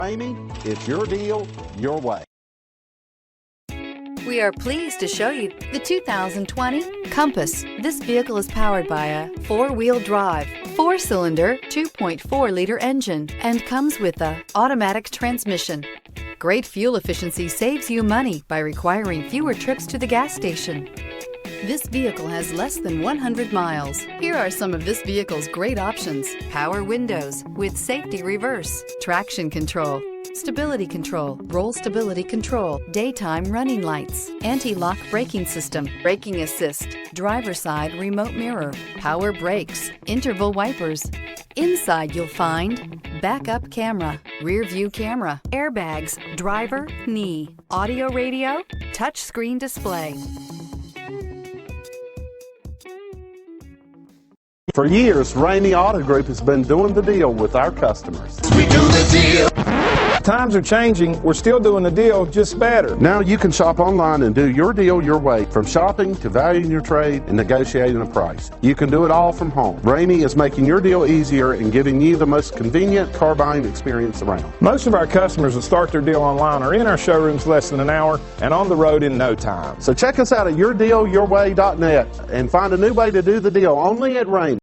Ramey, it's your deal, your way. We are pleased to show you the 2020 Compass. This vehicle is powered by a four-wheel drive, four-cylinder, 2.4-liter engine, and comes with an automatic transmission. Great fuel efficiency saves you money by requiring fewer trips to the gas station. This vehicle has less than 100 miles. Here are some of this vehicle's great options: power windows with safety reverse, traction control, stability control, roll stability control, daytime running lights, anti-lock braking system, braking assist, driver side remote mirror, power brakes, interval wipers. Inside you'll find backup camera, rear view camera, airbags, driver, knee, audio radio, touch screen display. For years, Ramey Auto Group has been doing the deal with our customers. We do the deal. Times are changing. We're still doing the deal, just better. Now you can shop online and do your deal your way, from shopping to valuing your trade and negotiating a price. You can do it all from home. Ramey is making your deal easier and giving you the most convenient car buying experience around. Most of our customers that start their deal online are in our showrooms less than an hour and on the road in no time. So check us out at yourdealyourway.net and find a new way to do the deal only at Ramey.